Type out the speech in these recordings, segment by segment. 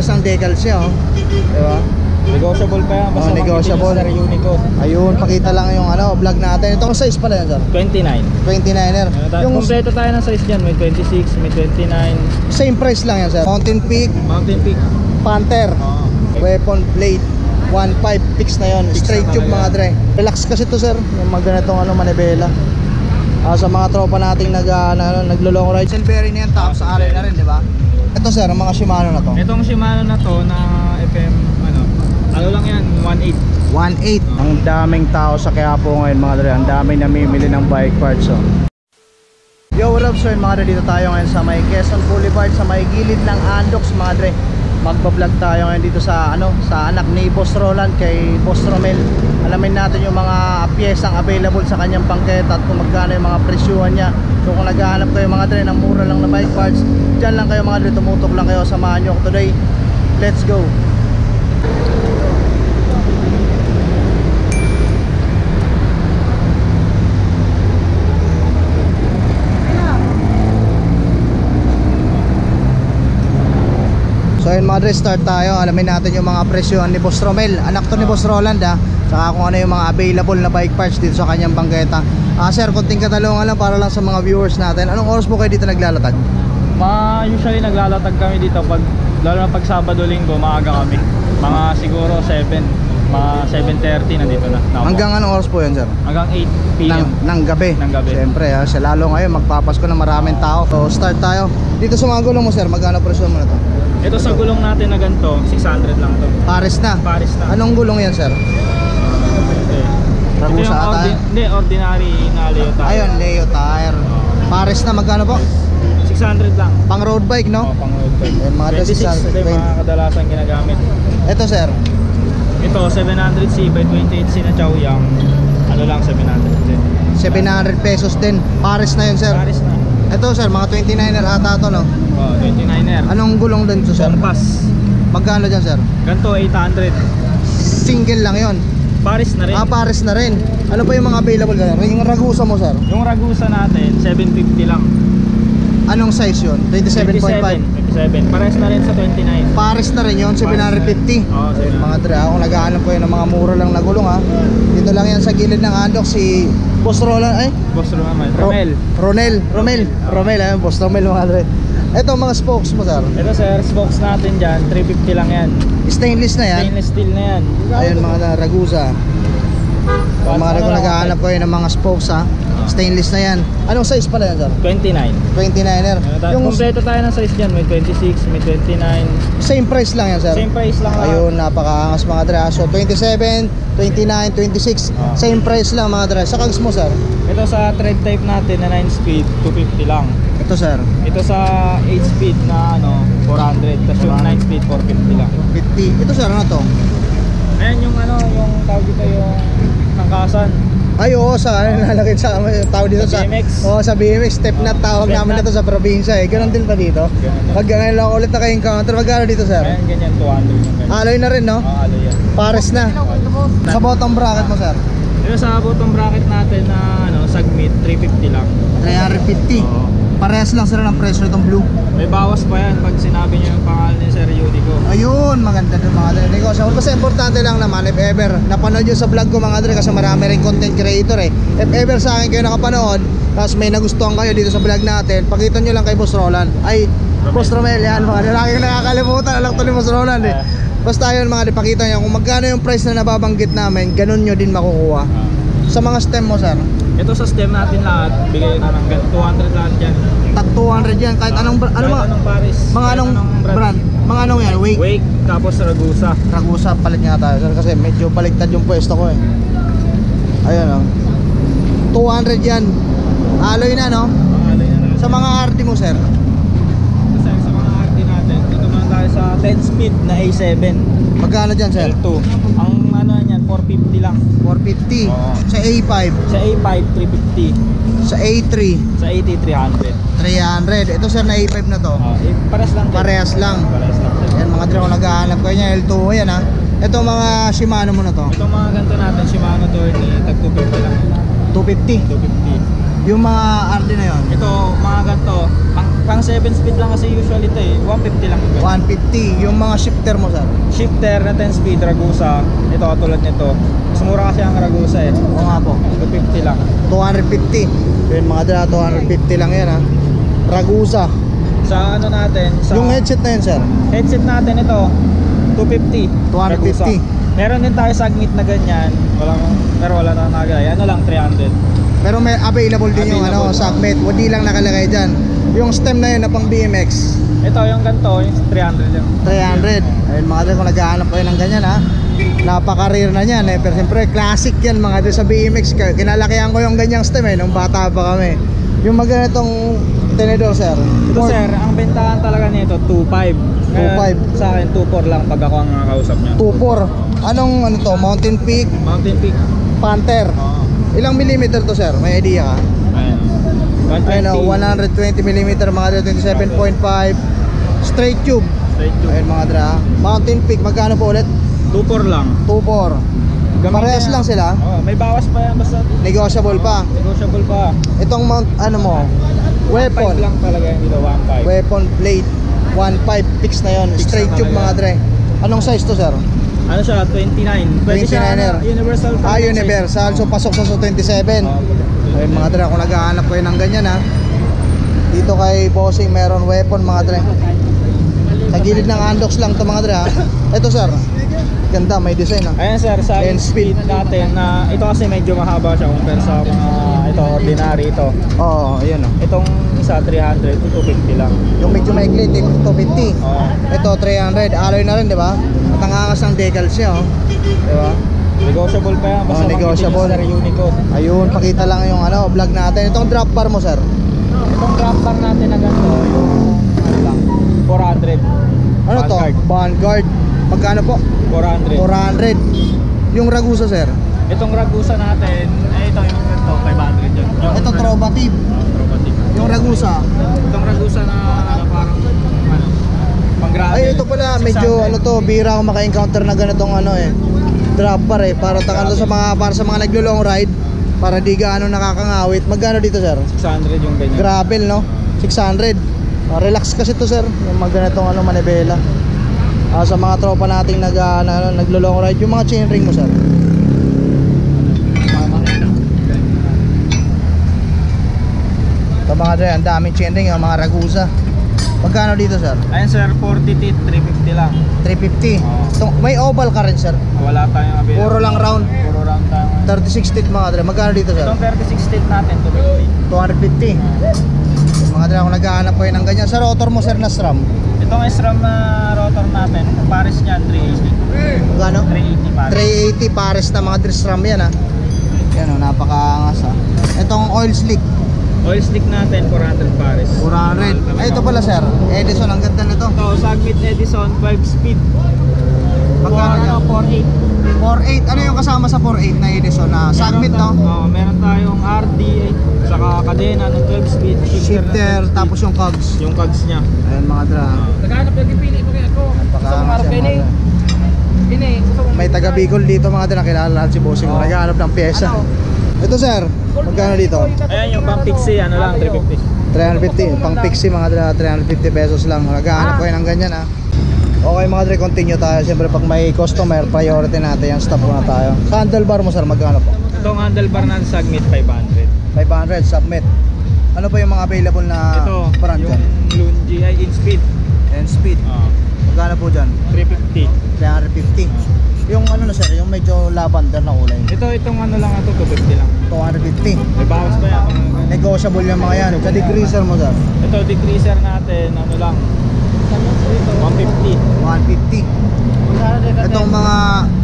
lakas ng decals niya, oh. Diba? Negotiable pa yan. Basta negotiable. Sir Unico. Ayun, pakita lang yung ano, vlog natin. Itong size pala yan, sir. 29. 29er. Yung kompleto tayo ng size dyan. May 26, may 29. Same price lang yan, sir. Mountain Peak, Mountain Peak. Panther, Weapon Blade 1.5 fix na yon. Fix Straight na tube talaga. mga dre. Relax kasi to, sir. Yung mga ganitong ano, manibela. Sa mga tropa nating naglo-long ride. Silvery na yan, tapos sa alay na rin, di ba? Ito, sir, ang mga Shimano na to. Itong Shimano na to na FM ano lang yan, 1.8. 1.8. Ang daming tao sa Quiapo ngayon, mga dre. Ang daming namimili ng bike parts, oh. Yo, what up, sir? Mga dre, dito tayo ngayon sa may Quezon Boulevard, sa may gilid ng Andox, mga dre. Magbablog tayo ngayon dito sa sa anak ni Boss Roland, kay Boss Romel. Alamin natin yung mga piyesang available sa kanyang bangketa at kung magkano yung mga presyuhan niya. So kung naghahanap kayo, mga dre, ng mura lang na bike parts, dyan lang kayo, mga dre, tumutok lang kayo, samahan nyo ako today. Let's go. So ayun, mga dre, start tayo. Alamin natin yung mga presyohan ni Boss Romel. Anak to ni Boss Roland, saka kung ano yung mga available na bike parts dito sa kanyang bangketa. Sir, konting katalungan lang para lang sa mga viewers natin. Anong oras po kayo dito naglalatag? Usually naglalatag kami dito lalo na pag Sabado, Linggo, maaga kami. Mga siguro 7, mga 7:30 nandito na. Hanggang anong oras po yun, sir? Hanggang 8 PM ng gabi. Ng gabi. Siyempre, lalo ngayon magpapasko na maraming tao. So start tayo. Dito sa mga gulong mo, sir, magkano presyo mo na to? Ito sa gulong natin na ganito, 600 lang to. Pares na. Paris na. Anong gulong yan, sir? Ito yung Ragusa ata. hindi, ordinary na Leo tire. Ayun, Leo tire. Pares na, magkano po? 600 lang. Pang road bike, no? Pang road bike. Ayun, mga 26 ito yung mga kadalasan ginagamit. Ito, sir. Ito 700C by 28C na Chaoyang. Ano lang, 700 din. 700 pesos din. Pares na yun, sir. Paris na. Ito, sir, mga 29er ata to, no? 29er. Anong gulong din to, sir? Compass. Magkano dyan, sir? Ganito 800. Single lang yon. Paris na rin. Pares na rin. Ano pa yung mga available dyan? Yung Ragusa mo, sir? Yung Ragusa natin 750 lang. Anong size yun? 27.5? 27. Pares na rin sa 29. Pares na rin yun, 750. Oo, Ayun, mga dre, kung naghahanap ko yun ng mga mura lang na gulong, dito lang yan sa gilid ng Andox, si Boss Roland, Boss Romel. Romel, ayun, Boss Romel, mga dre. Ito mga spokes mo, sir. Ito sir, spokes natin dyan, 350 lang yan. Stainless na yan. Stainless steel na yan. Ayun, mga Ragusa. Kung mga naghahanap ko yun ng mga spokes, stainless na yan. Anong size pala yan, sir? 29. 29er. Yung kompleto tayo ng size dyan, may 26, may 29. Same price lang yan, sir? Same price lang. Ayun, napakaangas, mga dre. So 27, 29, 26, same price lang, mga dre. Sa kags mo, sir? Ito sa tread type natin na 9 speed, 250 lang. Ito, sir? Ito sa 8 speed na 400. Tapos yung 9 speed, 450 lang. 50. Ito, sir, ano to? Ayan yung yung tawag dito yung tangkasan. Ay, oo, sa nalagay sa tao dito sa BMX. sa BMX step na tawag Step namin nut. na to sa probinsya, Ganon din pa dito. Ganun. Pag ngayon lang ulit na ka-encounter, magkano dito, sir? Ayan ganyan, 200 yung ganyan. Alloy na rin, no? Alloy yan. Pares na. Sa bottom bracket mo, sir? Ito sa bottom bracket natin na Sagmit, 350 lang. 350. Oo. Parehas lang sila ng presyo itong blue. May bawas pa yan pag sinabi nyo yung pangalan ni Sir Unico. Ayun, maganda doon, mga dre. Negosyo. Kasi importante lang naman, if ever napanood nyo sa vlog ko, mga dre, kasi marami rin content creator, If ever sa akin kayo nakapanood, tapos may nagustuhan kayo dito sa vlog natin, pakita nyo lang kay Boss Roland. Ay, Boss Romel, yan, mga dre. Lagi nakakalimutan, alam to ni Boss Roland, Basta yun, mga dre, pakita nyo kung magkano yung price na nababanggit namin, ganun nyo din makukuha. Sa mga stem mo, sir? Ito sa stem natin lahat, bigay na ng 200 lahat yan. Tag 200 yan, kahit anong anong Paris, mga anong brand, mga anong yan, Wake, tapos Ragusa. Ragusa, palit nga tayo, sir, kasi medyo baliktad yung pwesto ko, Ayun, 200 yan. Alloy na, no? Alloy na natin. Sa mga RD mo, sir? Kasi sa mga RD natin, dito naman tayo sa 10 speed na A7. Magkano dyan, sir? L2. Ang yan, 450 lang. 450. Oo. Sa A5? Sa A5, 350. Sa A3? Sa AT, 300. 300. Ito, sir, na A5 na to? Pares lang din. Parehas lang. Pares lang din. Yan, mga dre, kung naghahanap ko yan, L2 yan, Ito, mga Shimano mo na to? Itong mga ganito natin, Shimano Tourney, tag 250 lang. 250. 250. Yung mga RD na yon? Ito, mga ganito, pang pang 7 speed lang kasi usually ito eh. 150 lang yung ganyan. 150. Yung mga shifter mo sir. Shifter na 10 speed Ragusa. Ito katulad nito. Mas mura kasi ang Ragusa eh. Oo nga po. 250 lang. 250. Yun mga dala, 250 lang yan ha. Ragusa. Sa ano natin, sa Yung headset na yun sir. headset natin ito, 250. 250. Ragusa. Meron din tayo Sagmit na ganyan. Pero wala na nakalagay. Ano lang 300. Pero may available din yung Available. Sagmit. Hindi lang nakalagay dyan. Yung stem na yun na pang BMX. Ito yung ganito, yung 300 lang. 300. Ayun mga dala, kung naghahanap kayo ng ganyan ha. Napaka-rare na yan eh. Pero siyempre classic yan mga dala sa BMX. Kinalakihan ko yung ganyang stem eh nung bata pa kami. Yung maganitong tenedor sir. Ito sir, ang bentahan talaga nito 2.5. 2.5. Sa akin 2.4 lang pag ako ang nakakausap niya. 2.4. Anong ano to? Mountain Peak, Mountain Peak. Panther. Oo. Ilang millimeter to sir? May idea ka? Ayan. Ayun 120 mm mga dala, 27.5. Straight tube. Straight tube. Ayun mga dala. Mountain Peak, magkano po ulit? 2.4 lang. 2.4. Parehas lang sila. Oh, may bawas pa yan basta Negotiable pa. negotiable pa. Itong mount, ano mo? 5 Weapon. lang talaga yung dito, 1.5. Weapon plate. 1.5 fix na yon. Fix Straight na tube mga talaga. dre. Anong size to sir? Ano siya? 29. Pwede siya 29er. universal. Universal. So pasok sa 27. Ayun mga dre, kung naghahanap kayo ng ganyan ha. Dito kay Bossing meron weapon mga dre. Sa gilid ng Andox lang to mga dre ha. Ito sir. Ganda, may design ha. Ayan sir, sa 10 speed. speed natin na ito kasi medyo mahaba siya compare sa mga ito ordinary ito. Oo, ayun oh. Itong isa 300 to 250 lang. Yung medyo maikli, 250. Oo. Ito 300, alloy na rin, di ba? At ang angas ng decals niya, oh. Di ba? Negotiable pa yan basta Negotiable. negotiable. Sir Unicode. Ayun, pakita lang yung ano, vlog natin. Itong drop bar mo, sir. Itong drop bar natin na ganito, yung ano lang 400. Ano to? Vanguard. Vanguard. Magkano po? 400. 400. Yung Ragusa, sir. Itong Ragusa natin, ito yung ganito, 500 yun. Yung Ito Trovative. Trovative. Yung Ragusa. Itong Ragusa na parang ano, pang gravel. Ay, ito pala, medyo 600. ano to, bira ako maka-encounter na ganitong ano eh. Drop bar eh, para takalo sa mga naglo-long ride, para di gaano nakakangawit. Magkano dito, sir? 600 yung ganyan. Gravel, no? 600. Relax kasi to, sir. Yung mga ganitong ano, manibela. Sa mga tropa nating naglo-long ride, yung mga chainring mo, sir. Ito mga dre, ang daming chainring, yung mga Ragusa. Magkano dito, sir? Ayun sir, 40 teeth, 350 lang. 350. Oo. May oval ka rin, sir. Wala tayong available. Puro lang round. Puro round tayo. 36 teeth mga dre. Magkano dito, sir? Itong 36 teeth natin, 250. 250. Mga dre, kung naghahanap kayo ng ganyan. Sa rotor mo, sir, na SRAM. Itong SRAM na rotor natin, pares niyan 380. Magkano? 380 pares. 380 pares na mga dre SRAM yan, ha. Yan, oh, napakaangas, ha. Itong oil slick. Oil stick natin, 400 pares. 400. Ay, ito pala, sir. Edison, ang ganda nito. Ito, Sagmit Edison 5 speed. Magkano yan? 4.8. 4.8. Ano yung kasama sa 4.8 na Edison? Na Sagmit, no? Oo, meron tayong RD, saka kadena ng 12 speed. Shifter, tapos yung cogs. yung cogs niya. Ayan mga dra. Naghanap yung pili ko kaya ako. Napakaangas yan, mga dra. May taga Bicol dito mga dra. Kilala si Bossing. Naghahanap ng pyesa. Ito, sir. Magkano dito? Ayan yung pang Pixie, ano lang, 350. 350. Pang Pixie mga dra. 350 pesos lang. Naghahanap kayo ng ganyan, ha. Okay mga dre, continue tayo. Siyempre pag may customer, priority natin yan. Stop muna tayo. Sa handlebar mo, sir, magkano po? Itong handlebar ng Sagmit 500. 500, submit. Ano pa yung mga available na Ito, brand yung dyan? Lungi ay in speed. And speed. Magkano po dyan? 350. 350. Yung ano na, sir, yung medyo lavender na kulay. Itong ano lang ito, 250 lang. 250. May bawas pa yan. Negotiable yung mga yan. Sa degreaser mo, sir? Ito, decreaser natin, ano lang, 150. 150. Itong mga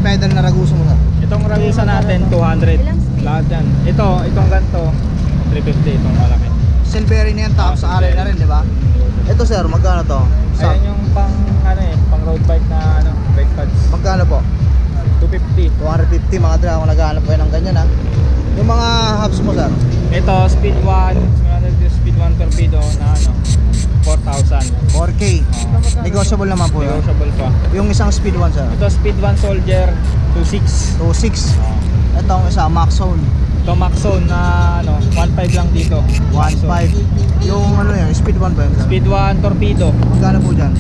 pedal na Ragusa mo, sir? Itong Ragusa natin, 200. Lahat yan. Itong ganito, 350. Itong malaki. Silvery na yan, tapos sa alay na rin, di ba? Ito, sir, magkano to? Ayan yung pang, pang road bike na, brake pads. Magkano po? 250. 250 mga dra, kung naghahanap kayo ng ganyan, ha. Yung mga hubs mo, sir? Ito, speed 1, speed 1 torpedo na 4,000. 4K. Negotiable naman po yun. Negotiable pa. Yung isang speed 1, sir? Ito, speed 1 soldier, 2.6. 2.6. Itong isa, Max Zone. Ito Maxon na ano, 1.5 lang dito. 1.5. Yung ano yan, speed 1 ba yun, sir? Speed 1 torpedo. Magkano po dyan?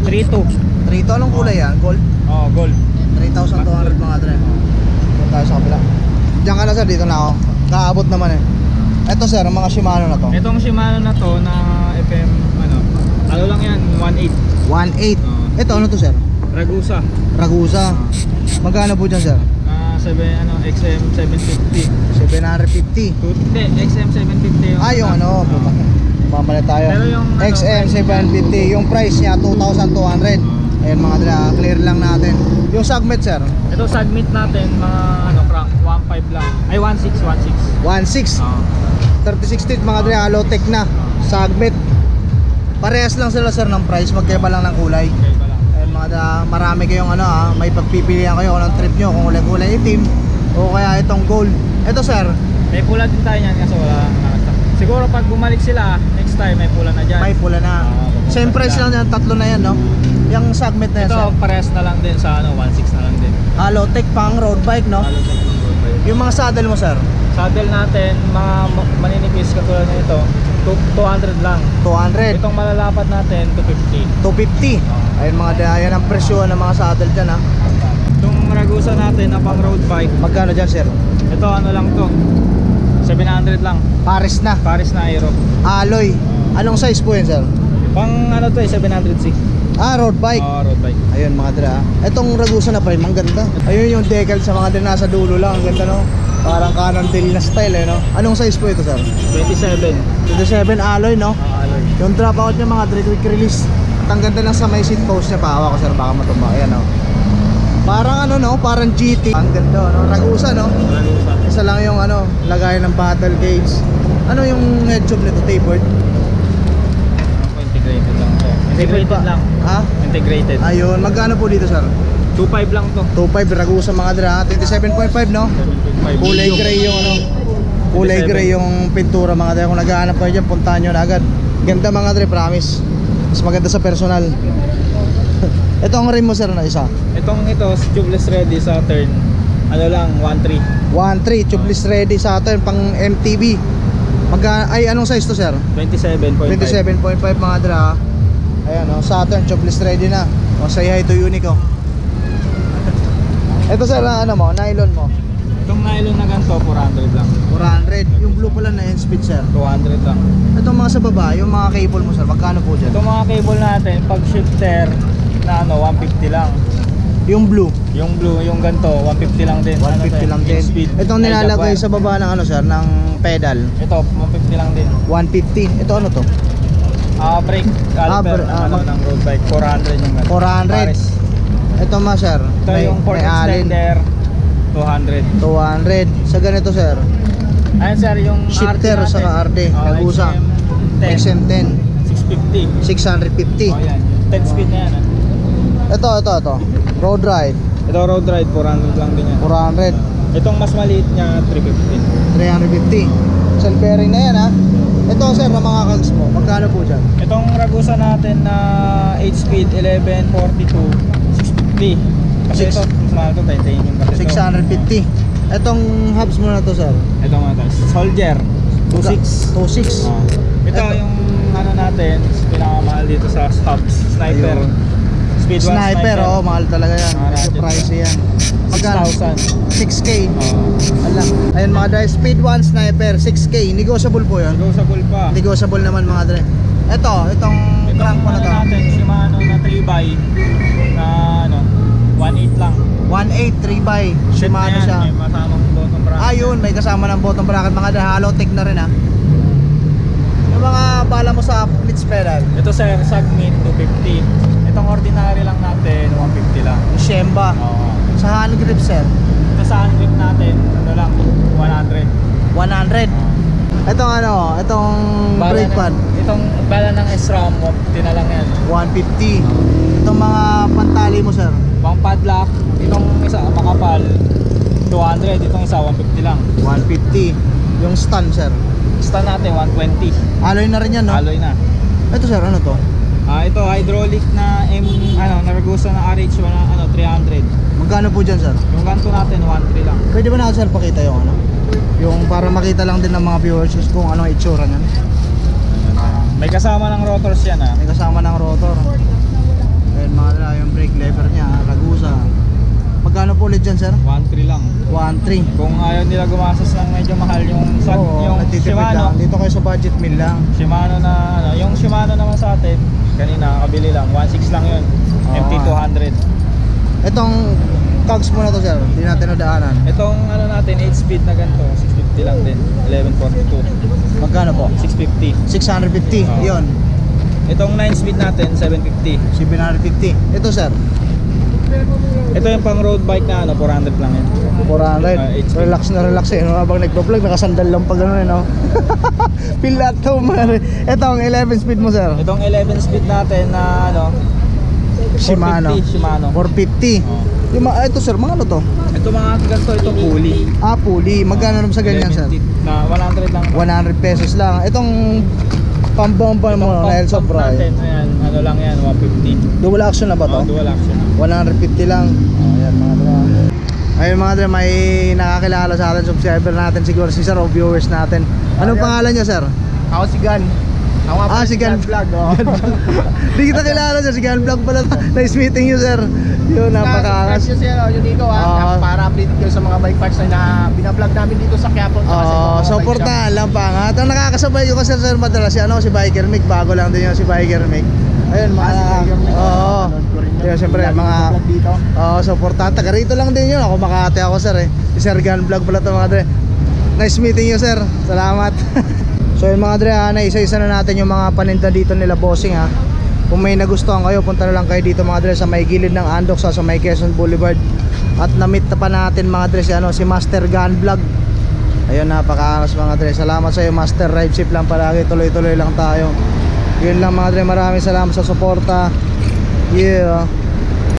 3.2. 3 anong kulay yan? Gold? Oh, gold. 3,200 mga dre. Doon tayo sa kabila. Diyan ka na sir, dito na ako. Kaabot naman eh. Eto sir, ang mga Shimano na to. Itong Shimano na to na FM ano lang yan, 1.8. 1.8. Ito ano to sir? Ragusa. Ragusa. Magkano po dyan sir? XM 750. 750. Hindi, XM 750 yung Yung ano, mamalit tayo. Pero yung ano, XM 750, yung price niya 2,200. Ayun mga dre, clear lang natin. Yung Sagmet sir? Ito Sagmet natin, mga ano, crank 1.5 lang. Ay 1.6. 1.6. 36 teeth mga dre, hollow tech na. Sagmet. Parehas lang sila sir ng price, magkaiba lang ng kulay. Okay pa lang. Ayun mga dre, marami kayong ano may pagpipilian kayo kung anong trip nyo, kung kulay itim o kaya itong gold. Ito sir, May pula din tayo niyan kasi wala nakastock. Siguro pag bumalik sila, next time may pula na dyan. may pula na. Same price lang yan, tatlo na yan no. Yung Sagmet na yan Ito sir. parehas na lang din sa ano, 1.6 na lang din. Hollow tech pang road bike no. Halos sa road bike. Yung mga saddle mo sir, Saddle natin, mga maninipis katulad nito, 200 lang. 200. Itong malalapat natin, 250. 250. Ayun mga dre, ayan ang presyo ng mga saddle dyan ha. Itong Ragusa natin na pang road bike, Magkano dyan sir? ito ano lang to, 700 lang. Paris na. Paris na Aero. Alloy. Anong size po yun sir? Pang ano to 700C. Road bike. Road bike. Ayun mga dre. Itong Ragusa na pa rin, ang ganda. Ayun yung decal sa mga dre nasa dulo lang. Ang ganda no. Parang Cannondale na style eh no. Anong size po ito sir? 27. 27 alloy no. Alloy. Yung drop out niya mga dre, quick release. At ang ganda lang sa may seat post niya. Pahawa ko sir, baka matumba. Ayan no. Parang ano no, parang GT. Ang ganda no. Ragusa no. Ragusa. Isa lang yung ano, lagay ng battle gauge. Ano yung head tube nito, tapered? Integrated lang to. Integrated lang. Ha? Integrated. Ayun, magkano po dito sir? 2.5 lang to. 2.5 Ragusa mga dra, 27.5 no? 7.5. Kulay gray yung ano. Kulay 27. gray yung pintura mga dra. Kung naghahanap kayo dyan, puntahan nyo na agad. Ganda mga dra, promise. Mas maganda sa personal. Ito ang rim mo sir na isa. Ito, tubeless ready sa turn. Ano lang, 1.3. 1.3 tubeless ready Saturn pang MTB. Anong size to sir? 27.5. 27.5 mga dra. Ayan o, Saturn tubeless ready na. O say hi to Unico. Ito sir, ano mo, nylon mo. Itong nylon na ganito, 400 lang. 400. Yung blue pala na end speed sir. 200 lang. Itong mga sa baba, yung mga cable mo sir, magkano po dyan? Itong mga cable natin, pag shifter na ano, 150 lang. Yung blue, Yung blue, yung ganito, 150 lang din. 150 lang din. Speed. Itong nilalagay sa baba ng ano sir, ng pedal, Ito, 150 lang din. 150. Ito ano to? Brake caliper ng road bike, 400 yung ganito. 400. Pares. Ito ma sir, Ito yung port extender, 200. 200. Sa ganito sir, Ayan sir, yung shifter RD natin. saka RD, Ragusa. XM10, 650. 650. Yan. 10 speed na yan. Ito. Road ride, Ito road ride, 400 lang din yan. 400. Itong mas maliit niya, 350. 350. Cell bearing na yan ha. Ito sir, na mga cogs mo, magkano po dyan? Itong Ragusa natin na 8 speed, 1142, 650. Kasi Six- ito, mas mahal ito, titanium kasi ito. 650. Itong hubs mo na to sir, Ito mga ito, Soldier, 26. 26. Ito yung ano natin, pinakamahal dito sa hubs, Sniper. Ayun. Speed 1 Sniper, mahal talaga yan. Mga Medyo ratchet. pricey yan. Magkano? 6,000. 6K. Ala. Ayun mga dre, speed 1 sniper, 6K. Negotiable po yun. Negotiable pa. Negotiable naman mga dre. Itong Itong crank mo na ano to. natin, Shimano na 3x na ano, 1.8 lang. 1.8 3x. Set na Shimano yan, siya. may masamang bottom bracket. Ayun, may kasama ng bottom bracket mga dre. Hollow tech na rin ha. Yung mga bala mo sa blitz pedal. Ito sir, Sagmit 250. Itong ordinary lang natin, 150 lang. Shemba. Oo. Sa hand grip sir, Ito sa grip natin, ano lang, 100. 100. Itong brake pad, Itong bala ng SRAM, 150 na lang yan. 150. Itong mga pantali mo sir, Pang padlock, itong isa makapal, 200. Itong isa, 150 lang. 150. Yung stand sir, Stand natin, 120. alloy na rin yan no? Alloy na. Ito sir, ano to? Ito hydraulic na Ragusa na RH na 300. Magkano po dyan sir? Yung ganito natin 1.3 lang. Pwede ba natin sir pakita yung ano? Yung para makita lang din ng mga viewers kung ano ang itsura niyan. May kasama ng rotors yan May kasama ng rotor. Ayan mga dre, yung brake lever niya, Ragusa. Magkano po ulit dyan sir? 1.3 lang. 1.3. Kung ayaw nila gumastos ng medyo mahal yung Oo, yung nagtitipid Shimano. lang. Dito kayo sa budget meal lang. Shimano na ano, yung Shimano naman sa atin, kanina kabili lang, 1.6 lang yun. Oo. MT200. Itong cogs mo na to sir, hindi natin nadaanan. Itong ano natin, 8 speed na ganito, 650 lang din. 1142. Magkano po? 650. 650, Oo. yun. Itong 9 speed natin, 750. 750. Ito sir, Ito yung pang road bike na ano, 400 lang yun. 400. 8 speed. Relax na relax eh. No? Habang nagpa-vlog, nakasandal lang pag ano eh, no? Pilat to man. Ito ang 11 speed mo sir. Itong 11 speed natin na ano, Shimano. 450 Shimano. 450. Oo. Yung ito sir, mga ano to? Ito mga ganito, ito pulley. Pulley. Magkano naman sa ganyan sir? 11 teeth na 100 lang. 100 pesos lang. Itong pambomba mo na El Sobra. natin, ayan, ano lang yan, 150. Dual action na ba to? Dual action. 150 lang. Ayan mga dre. Ayun mga dre, may nakakilala sa atin, subscriber natin siguro si sir o viewers natin. Anong pangalan niya sir? Ako si Gan. Ako nga pala Si Gan Vlog. Oh. Di kita kilala sir, si Gan Vlog pala. Nice meeting you sir. Yun, napakaangas. Subscribe nyo siya, yun dito para update kayo sa mga bike parts na binablog namin dito sa Quiapo. Supportahan lang pa nga. Ang nakakasabay ko kasi sir madalas si Biker Mick, bago lang din yung si Biker Mick. Ayun mga Yun, siyempre mga dito. supportahan. Taga rito lang din yun. Ako Makati ako sir eh. Si Sir Gan Vlog pala ito mga dre. Nice meeting you sir. Salamat. So yun mga dre, isa-isa na natin yung mga paninda dito nila bossing ha. Kung may nagustuhan kayo, punta na lang kayo dito mga dre sa may gilid ng Andox sa may Quezon Boulevard. At na-meet na pa natin mga dre si Master Gan Vlog. Ayun, napakaangas mga dre. Salamat sa iyo Master. Ride safe lang palagi. Tuloy-tuloy lang tayo. Yun lang mga dre. Maraming salamat sa suporta. Yeah.